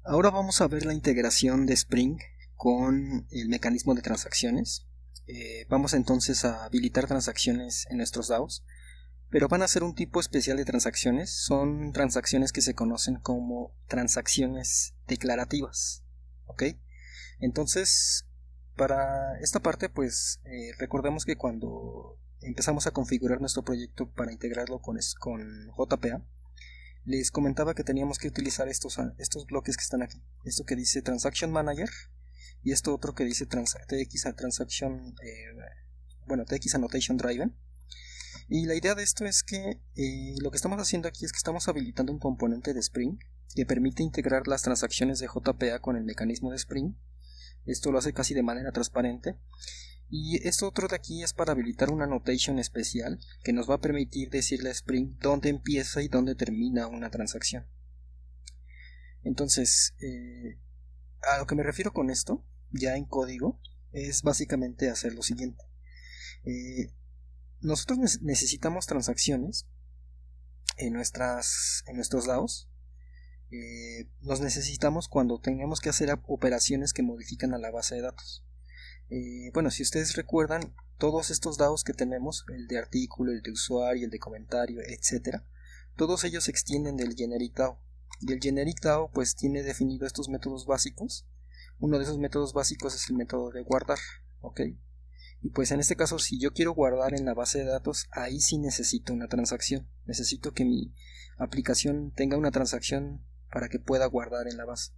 Ahora vamos a ver la integración de Spring con el mecanismo de transacciones. Vamos entonces a habilitar transacciones en nuestros DAOs, pero van a ser un tipo especial de transacciones. Son transacciones que se conocen como transacciones declarativas. ¿Ok? Entonces, para esta parte, pues recordemos que cuando empezamos a configurar nuestro proyecto para integrarlo con JPA, les comentaba que teníamos que utilizar estos bloques que están aquí. Esto que dice Transaction Manager y esto otro que dice TX Transaction, TX Annotation Driven. Y la idea de esto es que lo que estamos haciendo aquí es que estamos habilitando un componente de Spring que permite integrar las transacciones de JPA con el mecanismo de Spring. Esto lo hace casi de manera transparente. Y esto otro de aquí es para habilitar una notation especial que nos va a permitir decirle a Spring dónde empieza y dónde termina una transacción. Entonces, a lo que me refiero con esto, ya en código, es básicamente hacer lo siguiente. Nosotros necesitamos transacciones en nuestros DAOs. Los necesitamos cuando tengamos que hacer operaciones que modifican a la base de datos. Si ustedes recuerdan, todos estos DAOs que tenemos, el de artículo, el de usuario, el de comentario, etcétera, todos ellos se extienden del generic DAO. Y el generic DAO pues tiene definido estos métodos básicos. Uno de esos métodos básicos es el método de guardar, ¿ok? Y pues en este caso, si yo quiero guardar en la base de datos, ahí sí necesito una transacción. Necesito que mi aplicación tenga una transacción para que pueda guardar en la base.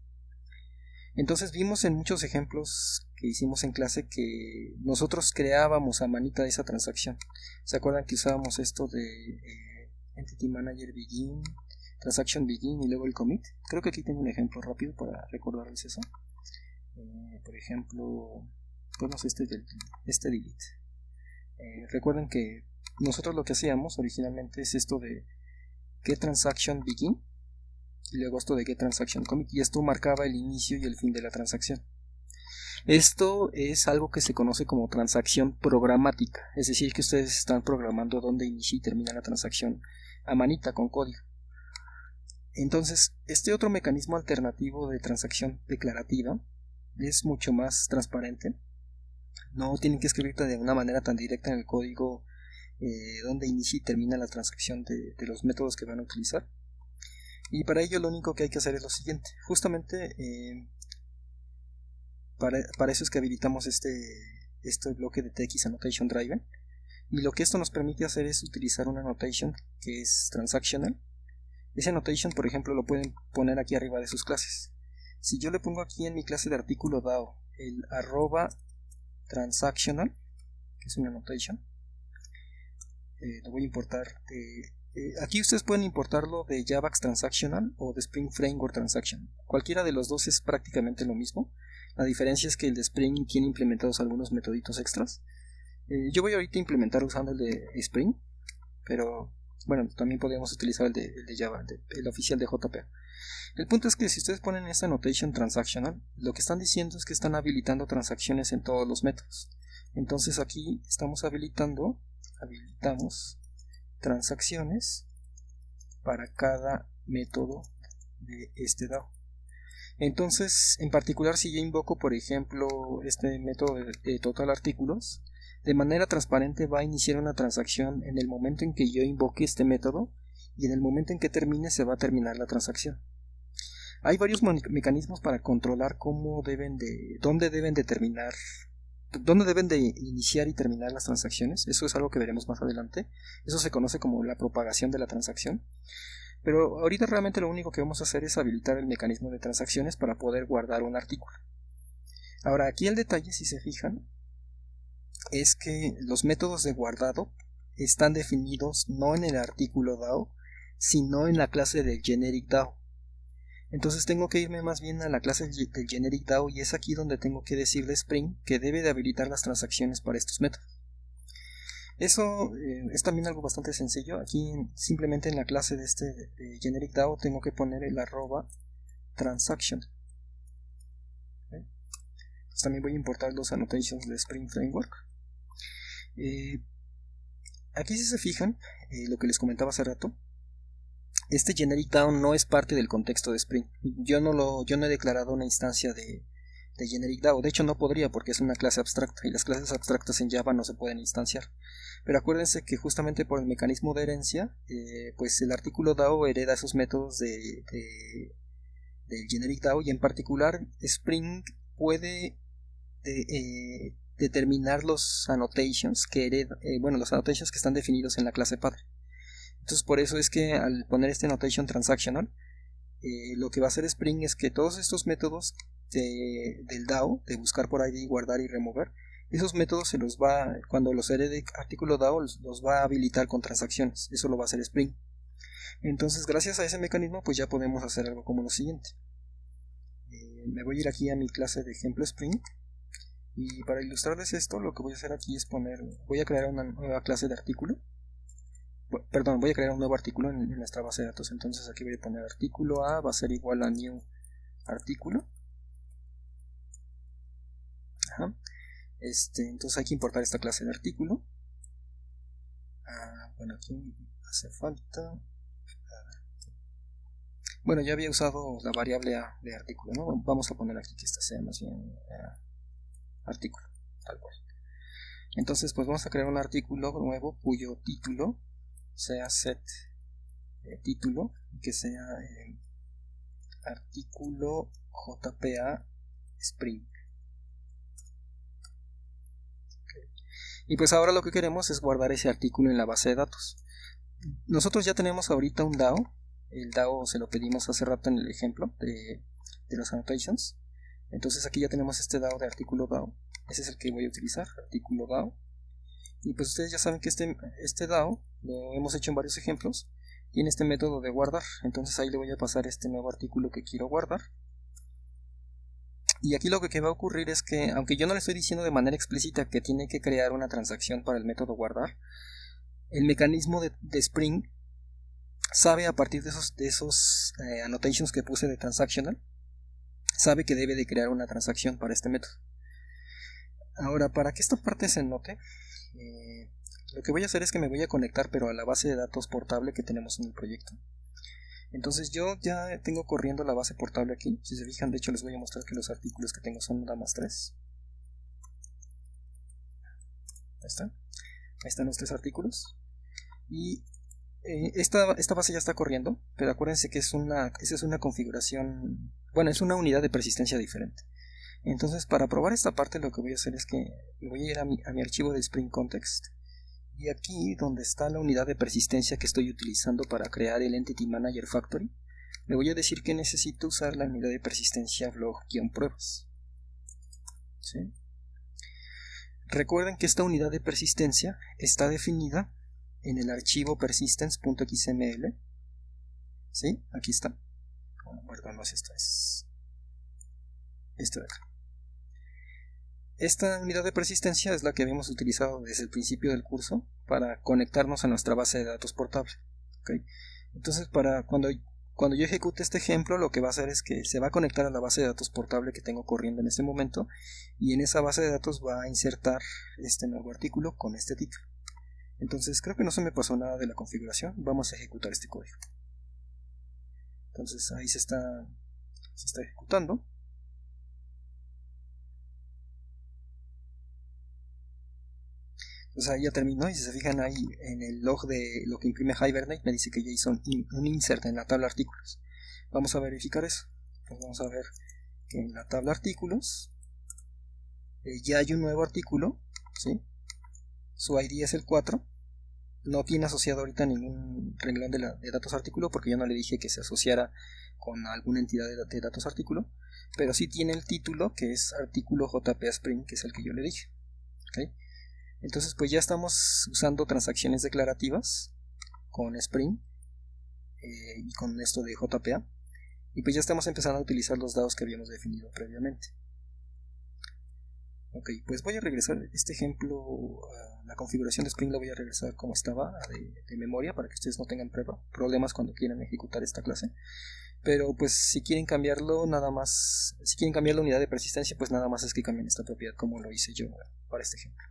Entonces vimos en muchos ejemplos que hicimos en clase que nosotros creábamos a manita esa transacción. ¿Se acuerdan que usábamos esto de Entity Manager Begin, Transaction Begin y luego el commit? Creo que aquí tengo un ejemplo rápido para recordarles eso. Por ejemplo, este delete. Recuerden que nosotros lo que hacíamos originalmente es esto de getTransactionBegin y luego esto de getTransactionCommit, y esto marcaba el inicio y el fin de la transacción. Esto es algo que se conoce como transacción programática, es decir, que ustedes están programando dónde inicia y termina la transacción a manita con código. Entonces, este otro mecanismo alternativo de transacción declarativa es mucho más transparente. No tienen que escribirte de una manera tan directa en el código donde inicia y termina la transacción de los métodos que van a utilizar. Y para ello lo único que hay que hacer es lo siguiente. Justamente para eso es que habilitamos este bloque de TX Annotation Driven. Y lo que esto nos permite hacer es utilizar una annotation que es transactional. Ese annotation, por ejemplo, lo pueden poner aquí arriba de sus clases. Si yo le pongo aquí en mi clase de artículo DAO el @transactional, que es una annotation, lo voy a importar aquí ustedes pueden importarlo de Javax Transactional o de Spring Framework Transaction. Cualquiera de los dos es prácticamente lo mismo. La diferencia es que el de Spring tiene implementados algunos metoditos extras. Yo voy ahorita a implementar usando el de Spring, pero bueno, también podríamos utilizar el de Java, el oficial de JPA. El punto es que si ustedes ponen esta notation transactional, lo que están diciendo es que están habilitando transacciones en todos los métodos. Entonces aquí estamos habilitamos transacciones para cada método de este DAO. Entonces, en particular, si yo invoco, por ejemplo, este método de total artículos, de manera transparente va a iniciar una transacción en el momento en que yo invoque este método y en el momento en que termine se va a terminar la transacción. Hay varios mecanismos para controlar dónde deben de iniciar y terminar las transacciones. Eso es algo que veremos más adelante. Eso se conoce como la propagación de la transacción. Pero ahorita realmente lo único que vamos a hacer es habilitar el mecanismo de transacciones para poder guardar un artículo. Ahora, aquí el detalle, si se fijan, es que los métodos de guardado están definidos no en el artículo DAO, sino en la clase del generic DAO. Entonces tengo que irme más bien a la clase del generic DAO y es aquí donde tengo que decirle a Spring que debe de habilitar las transacciones para estos métodos. Eso es también algo bastante sencillo. Aquí simplemente en la clase de de generic DAO tengo que poner el @transaction. ¿Okay? También voy a importar los annotations de Spring Framework. Aquí si se fijan, lo que les comentaba hace rato, este generic DAO no es parte del contexto de Spring. Yo no he declarado una instancia de generic DAO. De hecho no podría porque es una clase abstracta y las clases abstractas en Java no se pueden instanciar. Pero acuérdense que justamente por el mecanismo de herencia, pues el artículo DAO hereda esos métodos del generic DAO, y en particular Spring puede determinar los annotations que los annotations que están definidos en la clase padre. Entonces por eso es que al poner este annotation transactional, lo que va a hacer Spring es que todos estos métodos del DAO, de buscar por ID, guardar y remover, esos métodos cuando los herede artículo DAO, los va a habilitar con transacciones. Eso lo va a hacer Spring. Entonces gracias a ese mecanismo pues ya podemos hacer algo como lo siguiente. Me voy a ir aquí a mi clase de ejemplo Spring, y para ilustrarles esto lo que voy a hacer aquí es voy a crear una nueva clase de artículo. Perdón, voy a crear un nuevo artículo en nuestra base de datos. Entonces aquí voy a poner artículo A, va a ser igual a new artículo. Ajá. Entonces hay que importar esta clase de artículo. Bueno, aquí hace falta. Bueno, ya había usado la variable A de artículo, ¿no? Vamos a poner aquí que esta sea más bien artículo, tal cual. Entonces pues vamos a crear un artículo nuevo cuyo título sea set título, que sea artículo JPA Spring. Okay. Y pues ahora lo que queremos es guardar ese artículo en la base de datos. Nosotros ya tenemos ahorita un DAO. El DAO se lo pedimos hace rato en el ejemplo de los annotations. Entonces aquí ya tenemos este DAO de artículo DAO. Ese es el que voy a utilizar, artículo DAO. Y pues ustedes ya saben que este DAO, lo hemos hecho en varios ejemplos, tiene este método de guardar. Entonces ahí le voy a pasar este nuevo artículo que quiero guardar. Y aquí lo que va a ocurrir es que, aunque yo no le estoy diciendo de manera explícita que tiene que crear una transacción para el método guardar, el mecanismo de Spring sabe, a partir de esos annotations que puse de transactional, sabe que debe de crear una transacción para este método. Ahora, para que esta parte se note, lo que voy a hacer es que me voy a conectar pero a la base de datos portable que tenemos en el proyecto. Entonces yo ya tengo corriendo la base portable aquí. Si se fijan, de hecho les voy a mostrar que los artículos que tengo son nada más 3. Ahí están los 3 artículos. Y esta base ya está corriendo, pero acuérdense que esa es una configuración, bueno, es una unidad de persistencia diferente. Entonces para probar esta parte lo que voy a hacer es que voy a ir a mi archivo de Spring Context, y aquí donde está la unidad de persistencia que estoy utilizando para crear el Entity Manager Factory, le voy a decir que necesito usar la unidad de persistencia blog-pruebas. ¿Sí? Recuerden que esta unidad de persistencia está definida en el archivo persistence.xml. ¿Sí? Aquí está. Bueno, perdón, no es esta, es esta de acá. Esta unidad de persistencia es la que habíamos utilizado desde el principio del curso para conectarnos a nuestra base de datos portable. ¿Okay? Entonces, cuando yo ejecute este ejemplo, lo que va a hacer es que se va a conectar a la base de datos portable que tengo corriendo en este momento, y en esa base de datos va a insertar este nuevo artículo con este título. Entonces creo que no se me pasó nada de la configuración. Vamos a ejecutar este código. Entonces ahí se está ejecutando. Entonces ahí ya terminó, y si se fijan ahí en el log de lo que imprime Hibernate me dice que ya hizo un insert en la tabla artículos. Vamos a verificar eso. Pues vamos a ver que en la tabla artículos ya hay un nuevo artículo, ¿sí? Su ID es el 4. No tiene asociado ahorita ningún renglón de datos artículo porque yo no le dije que se asociara con alguna entidad de datos artículo, pero sí tiene el título que es artículo JPA Spring, que es el que yo le dije. ¿Okay? Entonces pues ya estamos usando transacciones declarativas con Spring y con esto de JPA, y pues ya estamos empezando a utilizar los dados que habíamos definido previamente. Ok, pues voy a regresar este ejemplo, la configuración de Spring la voy a regresar como estaba de memoria para que ustedes no tengan problemas cuando quieran ejecutar esta clase. Pero pues si quieren cambiarlo nada más, si quieren cambiar la unidad de persistencia, pues nada más es que cambien esta propiedad como lo hice yo para este ejemplo.